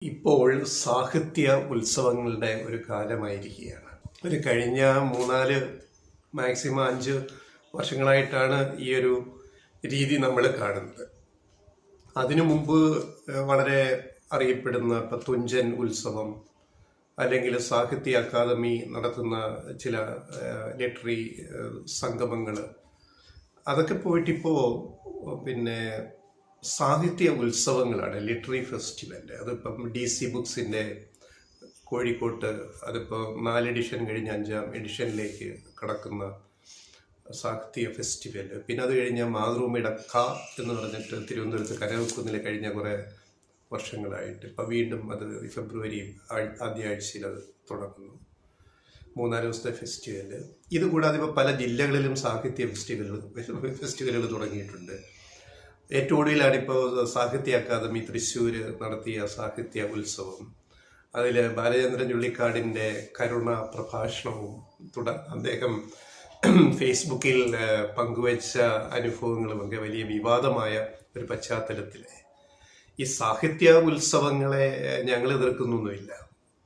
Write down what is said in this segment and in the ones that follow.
ഇപ്പോൾ സാഹിത്യ ഉത്സവങ്ങളുടെ ഒരു കാലമായിരിക്കുകയാണ്. ഒരു കഴിഞ്ഞ 3-4 മാക്സിമം 5 വർഷങ്ങളായിട്ടാണ് ഈ ഒരു രീതി നമ്മൾ കാണുന്നത്. അതിനു മുമ്പ് വളരെ അറിയപ്പെടുന്ന ഇപ്പം തുഞ്ചൻ ഉത്സവം അല്ലെങ്കിൽ സാഹിത്യ അക്കാദമി നടത്തുന്ന ചില ലിറ്റററി സംഗമങ്ങൾ, അതൊക്കെ പോയിട്ടിപ്പോൾ പിന്നെ സാഹിത്യ ഉത്സവങ്ങളാണ്, ലിറ്റററി ഫെസ്റ്റിവൽ. അതിപ്പം DC ബുക്സിൻ്റെ കോഴിക്കോട്ട് അതിപ്പോൾ 4 എഡിഷൻ കഴിഞ്ഞ് 5ാം എഡിഷനിലേക്ക് കടക്കുന്ന സാഹിത്യ ഫെസ്റ്റിവൽ. പിന്നെ അത് കഴിഞ്ഞ മാതൃഭൂമിയുടെ എന്ന് പറഞ്ഞിട്ട് തിരുവനന്തപുരത്ത് കനകക്കുന്നിൽ കഴിഞ്ഞ കുറേ വർഷങ്ങളായിട്ട് ഇപ്പം വീണ്ടും അത് ഫെബ്രുവരി ആദ്യ ആഴ്ചയിൽ അത് തുടങ്ങുന്നു. 3-4 ദിവസത്തെ ഫെസ്റ്റിവൽ. ഇതുകൂടാതെ ഇപ്പോൾ പല ജില്ലകളിലും സാഹിത്യ ഫെസ്റ്റിവലുകൾ തുടങ്ങിയിട്ടുണ്ട്. ഏറ്റവും ഒടുവിലാണിപ്പോൾ സാഹിത്യ അക്കാദമി തൃശ്ശൂർ നടത്തിയ സാഹിത്യ ഉത്സവം. അതിൽ ബാലചന്ദ്രൻ ചുള്ളിക്കാടിൻ്റെ കരുണ പ്രഭാഷണവും അദ്ദേഹം ഫേസ്ബുക്കിൽ പങ്കുവച്ച അനുഭവങ്ങളുമൊക്കെ വലിയ വിവാദമായ ഒരു പശ്ചാത്തലത്തിൽ ഈ സാഹിത്യ ഉത്സവങ്ങളെ ഞങ്ങൾ എതിർക്കുന്നൊന്നുമില്ല.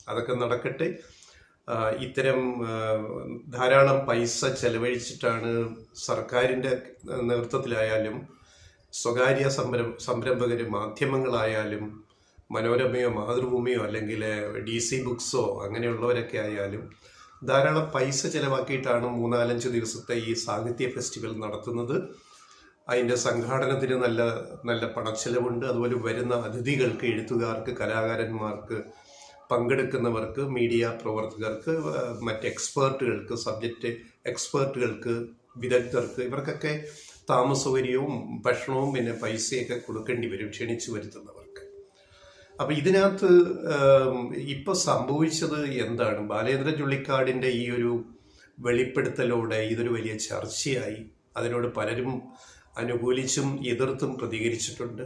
അതൊക്കെ നടക്കട്ടെ. ഇത്തരം ധാരാളം പൈസ ചെലവഴിച്ചിട്ടാണ് സർക്കാരിൻ്റെ നേതൃത്വത്തിലായാലും സ്വകാര്യ സംരംഭകർ, മാധ്യമങ്ങളായാലും മനോരമയോ മാതൃഭൂമിയോ അല്ലെങ്കിൽ DC ബുക്സോ അങ്ങനെയുള്ളവരൊക്കെ ആയാലും ധാരാളം പൈസ ചിലവാക്കിയിട്ടാണ് 3-4-5 ദിവസത്തെ ഈ സാഹിത്യ ഫെസ്റ്റിവൽ നടത്തുന്നത്. അതിൻ്റെ സംഘാടനത്തിന് നല്ല നല്ല പണച്ചെലവുണ്ട്. അതുപോലെ വരുന്ന അതിഥികൾക്ക്, എഴുത്തുകാർക്ക്, കലാകാരന്മാർക്ക്, പങ്കെടുക്കുന്നവർക്ക്, മീഡിയ പ്രവർത്തകർക്ക്, മറ്റ് എക്സ്പേർട്ടുകൾക്ക്, സബ്ജക്റ്റ് എക്സ്പേർട്ടുകൾക്ക്, വിദഗ്ധർക്ക്, ഇവർക്കൊക്കെ താമസസൗകര്യവും ഭക്ഷണവും പിന്നെ പൈസയൊക്കെ കൊടുക്കേണ്ടി വരും ക്ഷണിച്ചു വരുത്തുന്നവർക്ക്. അപ്പം ഇതിനകത്ത് ഇപ്പം സംഭവിച്ചത് എന്താണ്? ബാലചന്ദ്രൻ ചുള്ളിക്കാടിൻ്റെ ഈ ഒരു വെളിപ്പെടുത്തലോടെ ഇതൊരു വലിയ ചർച്ചയായി. അതിനോട് പലരും അനുകൂലിച്ചും എതിർത്തും പ്രതികരിച്ചിട്ടുണ്ട്.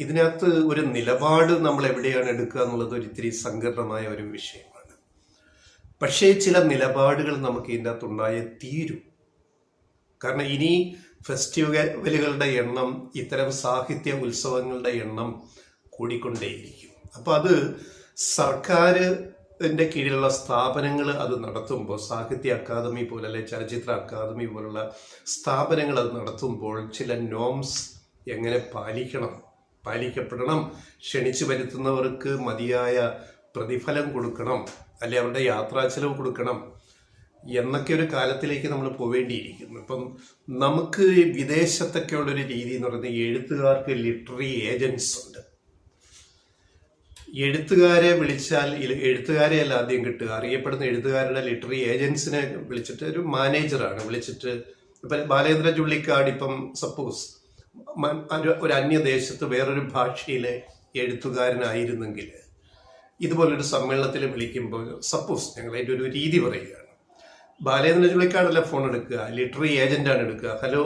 ഇതിനകത്ത് ഒരു നിലപാട് നമ്മൾ എവിടെയാണ് എടുക്കുക എന്നുള്ളത് ഒരിത്തിരി സങ്കീർണമായ ഒരു വിഷയമാണ്. പക്ഷേ ചില നിലപാടുകൾ നമുക്ക് ഇതിൻ്റെ അകത്തുണ്ടായേ തീരും. കാരണം ഇനി ഫെസ്റ്റിവലുകളുടെ എണ്ണം, ഇത്തരം സാഹിത്യ ഉത്സവങ്ങളുടെ എണ്ണം കൂടിക്കൊണ്ടേയിരിക്കും. അപ്പോൾ അത് സർക്കാരിൻ്റെ കീഴിലുള്ള സ്ഥാപനങ്ങൾ അത് നടത്തുമ്പോൾ, സാഹിത്യ അക്കാദമി പോലെ അല്ലെങ്കിൽ ചലച്ചിത്ര അക്കാദമി പോലുള്ള സ്ഥാപനങ്ങൾ അത് നടത്തുമ്പോൾ ചില നോംസ് എങ്ങനെ പാലിക്കപ്പെടണം. ക്ഷണിച്ചു വരുത്തുന്നവർക്ക് മതിയായ പ്രതിഫലം കൊടുക്കണം, അല്ലെ അവരുടെ യാത്രാ ചെലവ് കൊടുക്കണം എന്നൊക്കെ ഒരു കാലത്തിലേക്ക് നമ്മൾ പോവേണ്ടിയിരിക്കുന്നു. ഇപ്പം നമുക്ക് വിദേശത്തൊക്കെ ഉള്ളൊരു രീതി എന്ന് പറയുന്നത് എഴുത്തുകാർക്ക് ലിറ്റററി ഏജൻസ് ഉണ്ട്. എഴുത്തുകാരെ വിളിച്ചാൽ എഴുത്തുകാരെയല്ല ആദ്യം കിട്ടുക, അറിയപ്പെടുന്ന എഴുത്തുകാരുടെ ലിറ്റററി ഏജൻസിനെ വിളിച്ചിട്ട് ഒരു മാനേജറാണ് വിളിച്ചിട്ട്. ഇപ്പം ബാലചന്ദ്രൻ ചുള്ളിക്കാട് ഇപ്പം സപ്പോസ് ഒരു അന്യദേശത്ത് വേറൊരു ഭാഷയിലെ എഴുത്തുകാരനായിരുന്നെങ്കിൽ ഇതുപോലൊരു സമ്മേളനത്തിൽ വിളിക്കുമ്പോൾ, സപ്പോസ് ഞങ്ങൾ അതിൻ്റെ ഒരു രീതി പറയുകയാണ്, ബാലചന്ദ്രൻ ചുള്ളിക്കാടല്ല ഫോൺ എടുക്കുക, ലിറ്റററി ഏജന്റാണ് എടുക്കുക. ഹലോ,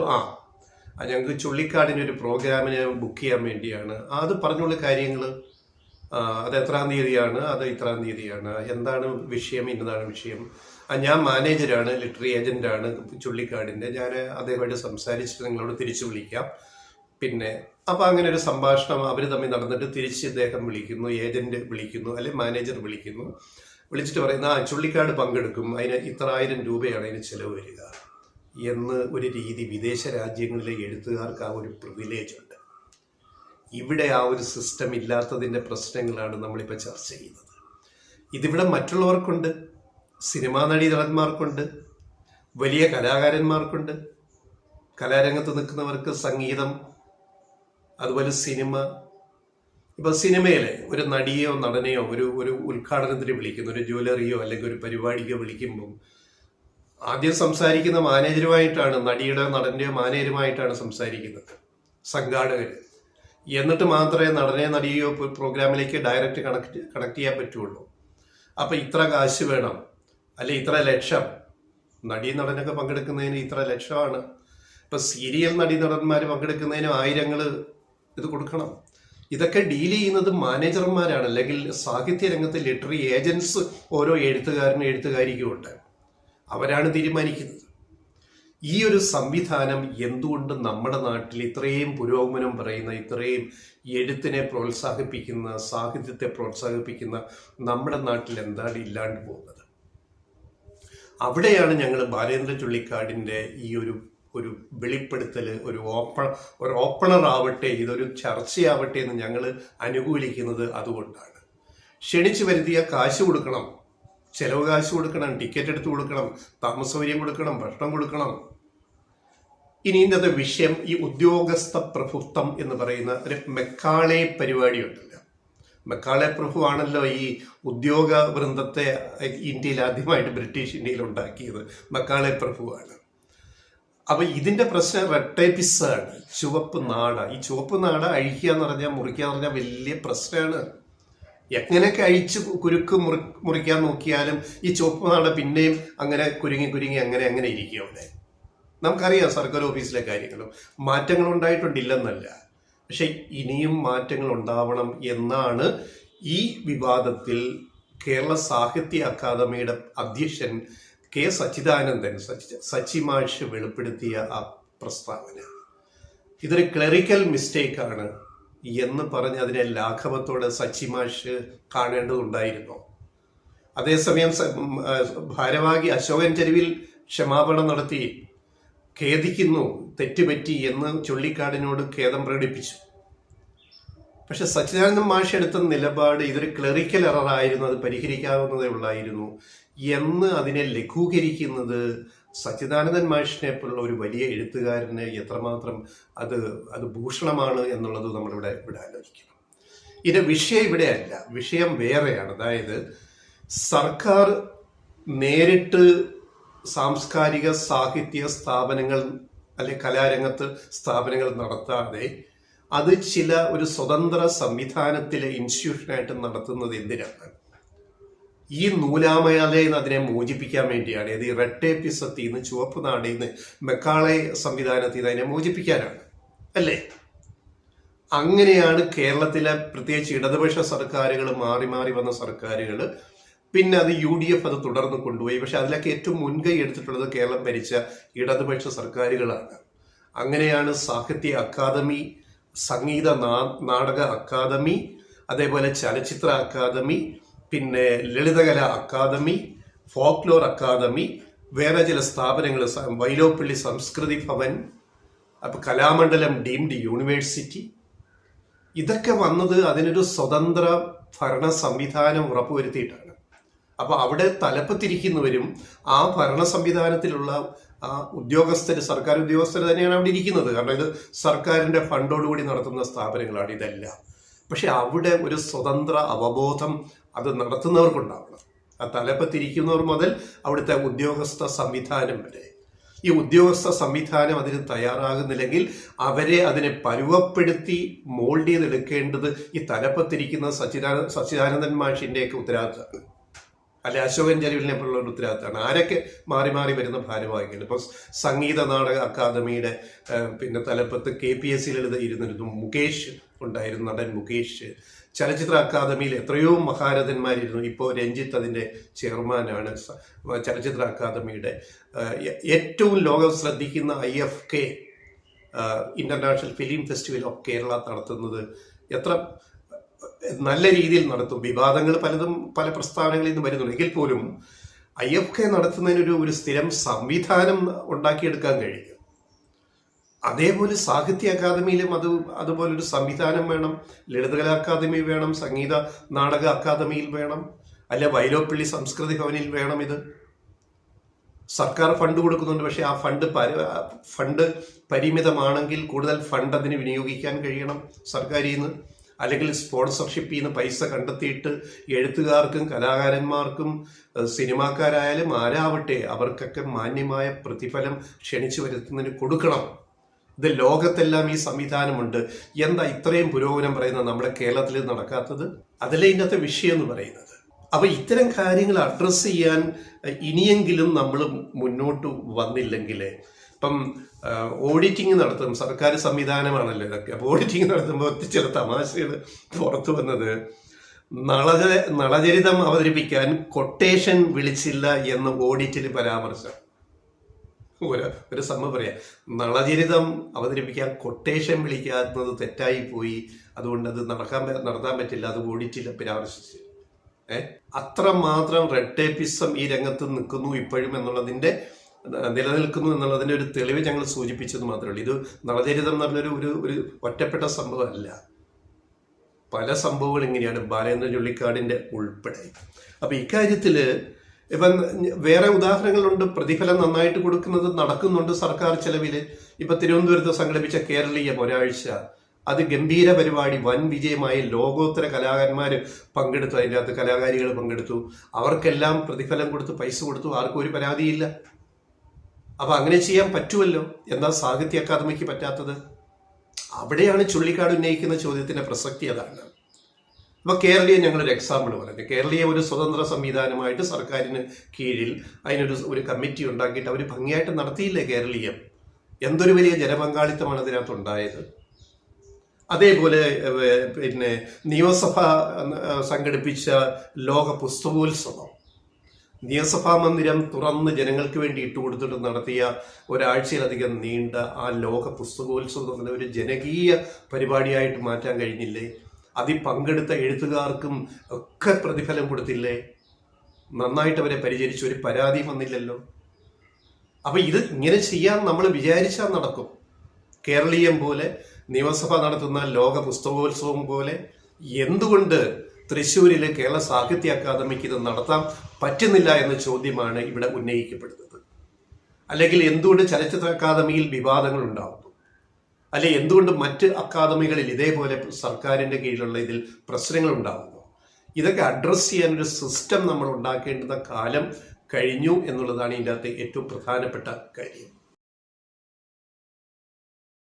ഞങ്ങൾക്ക് ചുള്ളിക്കാടിൻ്റെ ഒരു പ്രോഗ്രാമിന് ബുക്ക് ചെയ്യാൻ വേണ്ടിയാണ്, അത് പറഞ്ഞുള്ള കാര്യങ്ങൾ, അത് എത്രാം തീയതിയാണ്, അത് ഇത്രാം തീയതിയാണ്, എന്താണ് വിഷയം, ഇന്നതാണ് വിഷയം, ഞാൻ മാനേജരാണ്, ലിറ്റററി ഏജന്റാണ് ചുള്ളിക്കാടിൻ്റെ, ഞാൻ അദ്ദേഹമായിട്ട് സംസാരിച്ചിട്ട് നിങ്ങളോട് തിരിച്ചു വിളിക്കാം. പിന്നെ അപ്പോൾ അങ്ങനെ ഒരു സംഭാഷണം അവർ തമ്മിൽ നടന്നിട്ട് തിരിച്ച് ഇദ്ദേഹം വിളിക്കുന്നു, ഏജന്റ് വിളിക്കുന്നു, അല്ലെങ്കിൽ മാനേജർ വിളിച്ചിട്ട് പറയുന്ന ചുള്ളിക്കാട് പങ്കെടുക്കും, അതിന് ഇത്ര 1000 രൂപയാണ് അതിന് ചിലവ് വരിക എന്ന് ഒരു രീതി. വിദേശ രാജ്യങ്ങളിലെ എഴുത്തുകാർക്ക് ആ ഒരു പ്രിവിലേജ് ഉണ്ട്. ഇവിടെ ആ ഒരു സിസ്റ്റം ഇല്ലാത്തതിൻ്റെ പ്രശ്നങ്ങളാണ് നമ്മളിപ്പോൾ ചർച്ച ചെയ്യുന്നത്. ഇതിവിടെ മറ്റുള്ളവർക്കുണ്ട്, സിനിമാ നടന്മാർക്കുണ്ട്, വലിയ കലാകാരന്മാർക്കുണ്ട്, കലാരംഗത്ത് നിൽക്കുന്നവർക്ക് സംഗീതം, അതുപോലെ സിനിമ. ഇപ്പം സിനിമയിലെ ഒരു നടിയോ നടനെയോ ഒരു ഉദ്ഘാടനത്തിന് വിളിക്കുന്നു, ഒരു ജ്വല്ലറിയോ അല്ലെങ്കിൽ ഒരു പരിപാടിക്കോ വിളിക്കുമ്പോൾ ആദ്യം സംസാരിക്കുന്ന മാനേജരുമായിട്ടാണ്, നടിയുടെ നടൻ്റെയോ മാനേജരുമായിട്ടാണ് സംസാരിക്കുന്നത് സംഘാടകർ. എന്നിട്ട് മാത്രമേ നടനെയോ നടിയോ പ്രോഗ്രാമിലേക്ക് ഡയറക്റ്റ് കണക്ട് ചെയ്യാൻ പറ്റുള്ളൂ. അപ്പം ഇത്ര കാശ് വേണം, അല്ലെ ഇത്ര ലക്ഷം. നടനൊക്കെ പങ്കെടുക്കുന്നതിന് ഇത്ര ലക്ഷമാണ്. ഇപ്പം സീരിയൽ നടന്മാർ പങ്കെടുക്കുന്നതിന് 1000 ഇത് കൊടുക്കണം. ഇതൊക്കെ ഡീൽ ചെയ്യുന്നത് മാനേജർമാരാണ്, അല്ലെങ്കിൽ സാഹിത്യ രംഗത്തെ ലിറ്റററി ഏജൻസ് ഓരോ എഴുത്തുകാരനും എഴുത്തുകാരിക്കും ഉണ്ട്. അവരാണ് തീരുമാനിക്കുന്നത്. ഈ ഒരു സംവിധാനം എന്തുകൊണ്ട് നമ്മുടെ നാട്ടിൽ ഇത്രയും പുരോഗമനം പറയുന്ന, ഇത്രയും എഴുത്തിനെ പ്രോത്സാഹിപ്പിക്കുന്ന, സാഹിത്യത്തെ പ്രോത്സാഹിപ്പിക്കുന്ന നമ്മുടെ നാട്ടിൽ എന്താണ് ഇല്ലാണ്ട് പോകുന്നത്? അവിടെയാണ് ഞങ്ങൾ ബാലേന്ദ്ര ചുള്ളിക്കാടിൻ്റെ ഈ ഒരു വെളിപ്പെടുത്തൽ, ഒരു ഓപ്പണർ ആവട്ടെ, ഇതൊരു ചർച്ചയാവട്ടെ എന്ന് ഞങ്ങൾ അനുകൂലിക്കുന്നത് അതുകൊണ്ടാണ്. ക്ഷണിച്ചു വരുത്തിയ കാശ് കൊടുക്കണം, ചെലവ് കാശ് കൊടുക്കണം, ടിക്കറ്റ് എടുത്ത് കൊടുക്കണം, താമസ സൗകര്യം കൊടുക്കണം, ഭക്ഷണം കൊടുക്കണം. ഇനി ഇന്നത്തെ വിഷയം ഈ ഉദ്യോഗസ്ഥ പ്രഭുത്വം എന്ന് പറയുന്ന ഒരു മെക്കാളെ പരിപാടിയുണ്ടല്ലോ. മെക്കാളെ പ്രഭു ആണല്ലോ ഈ ഉദ്യോഗ വൃന്ദത്തെ ഇന്ത്യയിൽ ആദ്യമായിട്ട് ബ്രിട്ടീഷ് ഇന്ത്യയിൽ ഉണ്ടാക്കിയത്. മെക്കാളെ പ്രഭുവാണ്. അപ്പൊ ഇതിന്റെ പ്രശ്നം റെഡ് ടേപ്പിസാണ്, ചുവപ്പ് നാട. ഈ ചുവപ്പ് നാട അഴിക്കുക എന്ന് പറഞ്ഞാൽ, മുറിക്കുക എന്ന് പറഞ്ഞാൽ വലിയ പ്രശ്നമാണ്. എങ്ങനെയൊക്കെ അഴിച്ച് കുരുക്ക് മുറിക്കാൻ നോക്കിയാലും ഈ ചുവപ്പ് നാട പിന്നെയും അങ്ങനെ കുരുങ്ങി അങ്ങനെ ഇരിക്കും അവിടെ. നമുക്കറിയാം സർക്കാർ ഓഫീസിലെ കാര്യങ്ങളും മാറ്റങ്ങൾ ഉണ്ടായിട്ടുണ്ടില്ലെന്നല്ല, പക്ഷെ ഇനിയും മാറ്റങ്ങൾ ഉണ്ടാവണം എന്നാണ് ഈ വിവാദത്തിൽ കേരള സാഹിത്യ അക്കാദമിയുടെ അധ്യക്ഷൻ കെ സച്ചിദാനന്ദൻ, സച്ചിമാഷ് വെളിപ്പെടുത്തിയ ആ പ്രസ്താവന. ഇതൊരു ക്ലറിക്കൽ മിസ്റ്റേക്കാണ് എന്ന് പറഞ്ഞ് അതിനെ ലാഘവത്തോടെ സച്ചിമാഷ് കാണേണ്ടതുണ്ടായിരുന്നു. അതേസമയം ഭാരവാഹി അശോകൻ ചെരുവിൽ ക്ഷമാപണം നടത്തി ഖേദിക്കുന്നു, തെറ്റുപറ്റി എന്ന് ചുള്ളിക്കാടിനോട് ഖേദം പ്രകടിപ്പിച്ചു. പക്ഷെ സച്ചിദാനന്ദൻ മാഷ് എടുത്ത നിലപാട് ഇതൊരു ക്ലറിക്കൽ എററായിരുന്നു, അത് പരിഹരിക്കാവുന്നതേ ഉള്ളായിരുന്നു എന്ന് അതിനെ ലഘൂകരിക്കുന്നത് സച്ചിദാനന്ദൻ മാഷിനെ പോലുള്ള ഒരു വലിയ എഴുത്തുകാരന് എത്രമാത്രം അത് ഭൂഷണമാണ് എന്നുള്ളത് നമ്മളിവിടെ ആലോചിക്കണം. ഇത് വിഷയം ഇവിടെയല്ല, വിഷയം വേറെയാണ്. അതായത് സർക്കാർ നേരിട്ട് സാംസ്കാരിക സാഹിത്യ സ്ഥാപനങ്ങൾ അല്ലെ കലാരംഗത്ത് സ്ഥാപനങ്ങൾ നടത്താതെ അത് ഒരു സ്വതന്ത്ര സംവിധാനത്തിലെ ഇൻസ്റ്റിറ്റ്യൂഷനായിട്ട് നടത്തുന്നത് എന്തിനാണ്? ഈ നൂലാമയാലയിൽ നിന്ന് അതിനെ മോചിപ്പിക്കാൻ വേണ്ടിയാണ്. ഇത് ഈ റെഡ് ടേപ്പിസത്തിൽ നിന്ന്, ചുവപ്പ് നാടിൽ നിന്ന്, മെക്കാളെ സംവിധാനത്തിൽ നിന്ന് അതിനെ മോചിപ്പിക്കാനാണ് അല്ലേ? അങ്ങനെയാണ് കേരളത്തിലെ പ്രത്യേകിച്ച് ഇടതുപക്ഷ സർക്കാരുകൾ, മാറി വന്ന സർക്കാരുകൾ, പിന്നെ അത് UDF അത് തുടർന്ന് കൊണ്ടുപോയി. പക്ഷെ അതിലൊക്കെ ഏറ്റവും മുൻകൈ എടുത്തിട്ടുള്ളത് കേരളം ഭരിച്ച ഇടതുപക്ഷ സർക്കാരുകളാണ്. അങ്ങനെയാണ് സാഹിത്യ അക്കാദമി, സംഗീത നാടക അക്കാദമി, അതേപോലെ ചലച്ചിത്ര അക്കാദമി, പിന്നെ ലളിതകല അക്കാദമി, ഫോക്ലോർ അക്കാദമി, വേറെ ചില സ്ഥാപനങ്ങൾ, വൈലോപ്പിള്ളി സംസ്കൃതി ഭവൻ, അപ്പൊ കലാമണ്ഡലം ഡീംഡ് യൂണിവേഴ്സിറ്റി, ഇതൊക്കെ വന്നത് അതിനൊരു സ്വതന്ത്ര ഭരണ സംവിധാനം ഉറപ്പുവരുത്തിയിട്ടാണ്. അപ്പൊ അവിടെ തലപ്പത്തിരിക്കുന്നവരും ആ ഭരണ സംവിധാനത്തിലുള്ള ആ സർക്കാർ ഉദ്യോഗസ്ഥർ തന്നെയാണ് അവിടെ ഇരിക്കുന്നത്. കാരണം ഇത് സർക്കാരിന്റെ ഫണ്ടോടുകൂടി നടത്തുന്ന സ്ഥാപനങ്ങളാണ് ഇതെല്ലാം. പക്ഷെ അവിടെ ഒരു സ്വതന്ത്ര അവബോധം അത് നടത്തുന്നവർക്കുണ്ടാവണം. ആ തലപ്പത്തിരിക്കുന്നവർ മുതൽ അവിടുത്തെ ഉദ്യോഗസ്ഥ സംവിധാനം വരെ. ഈ ഉദ്യോഗസ്ഥ സംവിധാനം അതിന് തയ്യാറാകുന്നില്ലെങ്കിൽ അവരെ അതിനെ പരുവപ്പെടുത്തി മോൾഡ് ചെയ്തെടുക്കേണ്ടത് ഈ തലപ്പത്തിരിക്കുന്ന സച്ചിദാനന്ദൻ മാഷിന്റെയൊക്കെ ഉത്തരവാദിത്തമാണ്, അല്ലെ അശോകൻ ചെരുവിലിനെ പോലുള്ള ഒരു ഉത്തരവാദിത്തമാണ്. ആരൊക്കെ മാറി വരുന്ന ഭാരവാഹികൾ. ഇപ്പൊ സംഗീത നാടക അക്കാദമിയുടെ പിന്നെ തലപ്പത്ത് KPSC ഇരുന്നിരുന്നു മുകേഷ് ഉണ്ടായിരുന്നു, നടൻ മുകേഷ്. ചലച്ചിത്ര അക്കാദമിയിൽ എത്രയോ മഹാരഥന്മാരിരുന്നു. ഇപ്പോൾ രഞ്ജിത്ത് അതിൻ്റെ ചെയർമാനാണ്. ചലച്ചിത്ര അക്കാദമിയുടെ ഏറ്റവും ലോകം ശ്രദ്ധിക്കുന്ന IFK international film festival of Kerala നടത്തുന്നത് എത്ര നല്ല രീതിയിൽ നടത്തും. വിവാദങ്ങൾ പലതും പല പ്രസ്താവനകളിൽ നിന്ന് വരുന്നുണ്ട്. എങ്കിൽ പോലും IFK നടത്തുന്നതിനൊരു ഒരു സ്ഥിരം സംവിധാനം ഉണ്ടാക്കിയെടുക്കാൻ കഴിയും. അതേപോലെ സാഹിത്യ അക്കാദമിയിലും അതുപോലൊരു സംവിധാനം വേണം. ലളിതകലാ അക്കാദമി വേണം, സംഗീത നാടക അക്കാദമിയിൽ വേണം, അല്ലെ വൈലോപ്പിള്ളി സംസ്കൃതി ഭവനിൽ വേണം. ഇത് സർക്കാർ ഫണ്ട് കൊടുക്കുന്നുണ്ട്, പക്ഷെ ആ ഫണ്ട് പരിമിതമാണെങ്കിൽ കൂടുതൽ ഫണ്ട് അതിന് വിനിയോഗിക്കാൻ കഴിയണം സർക്കാരിൽ നിന്ന്. അല്ലെങ്കിൽ സ്പോൺസർഷിപ്പിൽ നിന്ന് പൈസ കണ്ടെത്തിയിട്ട് എഴുത്തുകാർക്കും കലാകാരന്മാർക്കും സിനിമാക്കാരായാലും ആരാവട്ടെ അവർക്കൊക്കെ മാന്യമായ പ്രതിഫലം ക്ഷണിച്ചു വരുത്തുന്നതിന് കൊടുക്കണം. ഇത് ലോകത്തെല്ലാം ഈ സംവിധാനമുണ്ട്. എന്താ ഇത്രയും പുരോഗമനം പറയുന്നത് നമ്മുടെ കേരളത്തിൽ നടക്കാത്തത്? അതല്ലേ ഇന്നത്തെ വിഷയം എന്ന് പറയുന്നത്. അപ്പൊ ഇത്തരം കാര്യങ്ങൾ അഡ്രസ്സ് ചെയ്യാൻ ഇനിയെങ്കിലും നമ്മൾ മുന്നോട്ട് വന്നില്ലെങ്കിൽ, ഇപ്പം ഓഡിറ്റിംഗ് നടത്തും, സർക്കാർ സംവിധാനമാണല്ലോ ഇതൊക്കെ. അപ്പോൾ ഓഡിറ്റിംഗ് നടത്തുമ്പോൾ ചില തമാശകൾ പുറത്തു വന്നത്, നളചരിതം അവതരിപ്പിക്കാൻ കൊട്ടേഷൻ വിളിച്ചില്ല എന്ന ഓഡിറ്റിൽ പരാമർശം. ഒരു സംഭവം പറയാം, നളചരിതം അവതരിപ്പിക്കാൻ കൊട്ടേഷൻ വിളിക്കാത്തത് തെറ്റായി പോയി, അതുകൊണ്ട് അത് നടത്താൻ പറ്റില്ല, അത് ഓഡിറ്റില്ല പരാമർശിച്ച്. അത്രമാത്രം റെഡ് ടേപ്പിസം ഈ രംഗത്ത് നിൽക്കുന്നു ഇപ്പോഴും എന്നുള്ളതിന്റെ നിലനിൽക്കുന്നു എന്നുള്ളതിന്റെ ഒരു തെളിവ് ഞങ്ങൾ സൂചിപ്പിച്ചത് മാത്രമേ ഉള്ളൂ. ഇത് നളചരിതം എന്ന് പറഞ്ഞൊരു ഒരു ഒറ്റപ്പെട്ട സംഭവമല്ല, പല സംഭവങ്ങൾ ഇങ്ങനെയാണ്, ബാലേന്ദ്ര ചുള്ളിക്കാടിന്റെ ഉൾപ്പെടെ. അപ്പൊ ഇക്കാര്യത്തില് ഇപ്പം വേറെ ഉദാഹരണങ്ങളുണ്ട്. പ്രതിഫലം നന്നായിട്ട് കൊടുക്കുന്നത് നടക്കുന്നുണ്ട് സർക്കാർ ചെലവില്. ഇപ്പൊ തിരുവനന്തപുരത്ത് സംഘടിപ്പിച്ച കേരളീയം ഒരാഴ്ച, അത് ഗംഭീര പരിപാടി, വൻ വിജയമായി. ലോകോത്തര കലാകാരന്മാർ പങ്കെടുത്തു, അതിൻ്റെ അകത്ത് കലാകാരികൾ പങ്കെടുത്തു, അവർക്കെല്ലാം പ്രതിഫലം കൊടുത്തു, പൈസ കൊടുത്തു, ആർക്കും ഒരു പരാതിയില്ല. അപ്പൊ അങ്ങനെ ചെയ്യാൻ പറ്റുമല്ലോ, എന്താ സാഹിത്യ അക്കാദമിക്ക് പറ്റാത്തത്? അവിടെയാണ് ചുള്ളിക്കാട് ഉന്നയിക്കുന്ന ചോദ്യത്തിന്റെ പ്രസക്തി. അതാണ്. അപ്പൊ കേരളീയ ഞങ്ങളൊരു എക്സാമ്പിൾ പറഞ്ഞു. കേരളീയ ഒരു സ്വതന്ത്ര സംവിധാനമായിട്ട് സർക്കാരിന് കീഴിൽ അതിനൊരു കമ്മിറ്റി ഉണ്ടാക്കിയിട്ട് അവർ ഭംഗിയായിട്ട് നടത്തിയില്ലേ കേരളീയം? എന്തൊരു വലിയ ജനപങ്കാളിത്തമാണ് അതിനകത്ത് ഉണ്ടായത്. അതേപോലെ പിന്നെ നിയമസഭ സംഘടിപ്പിച്ച ലോക പുസ്തകോത്സവം, നിയമസഭാ മന്ദിരം തുറന്ന് ജനങ്ങൾക്ക് വേണ്ടി ഇട്ടുകൊടുത്തിട്ട് നടത്തിയ ഒരാഴ്ചയിലധികം നീണ്ട ആ ലോക പുസ്തകോത്സവം ഒരു ജനകീയ പരിപാടിയായിട്ട് മാറ്റാൻ കഴിഞ്ഞില്ലേ? അതിൽ പങ്കെടുത്ത എഴുത്തുകാർക്കും ഒക്കെ പ്രതിഫലം കൊടുത്തില്ലേ? നന്നായിട്ട് അവരെ പരിചരിച്ചു, ഒരു പരാതി വന്നില്ലല്ലോ. അപ്പൊ ഇത് ഇങ്ങനെ ചെയ്യാൻ നമ്മൾ വിചാരിച്ചാൽ നടക്കും. കേരളീയം പോലെ, നിയമസഭ നടത്തുന്ന ലോക പുസ്തകോത്സവം പോലെ എന്തുകൊണ്ട് തൃശ്ശൂരിലെ കേരള സാഹിത്യ അക്കാദമിക്ക് ഇത് നടത്താൻ പറ്റുന്നില്ല എന്ന ചോദ്യമാണ് ഇവിടെ ഉന്നയിക്കപ്പെടുന്നത്. അല്ലെങ്കിൽ എന്തുകൊണ്ട് ചലച്ചിത്ര അക്കാദമിയിൽ വിവാദങ്ങൾ ഉണ്ടാവുന്നു, അല്ലെ എന്തുകൊണ്ട് മറ്റ് അക്കാദമികളിൽ ഇതേപോലെ സർക്കാരിന്റെ കീഴിലുള്ള ഇതിൽ പ്രശ്നങ്ങൾ ഉണ്ടാകുന്നു? ഇതൊക്കെ അഡ്രസ്സ് ചെയ്യാനൊരു സിസ്റ്റം നമ്മൾ ഉണ്ടാക്കേണ്ടുന്ന കാലം കഴിഞ്ഞു എന്നുള്ളതാണ് ഇതിൻ്റെ അകത്ത് ഏറ്റവും പ്രധാനപ്പെട്ട കാര്യം.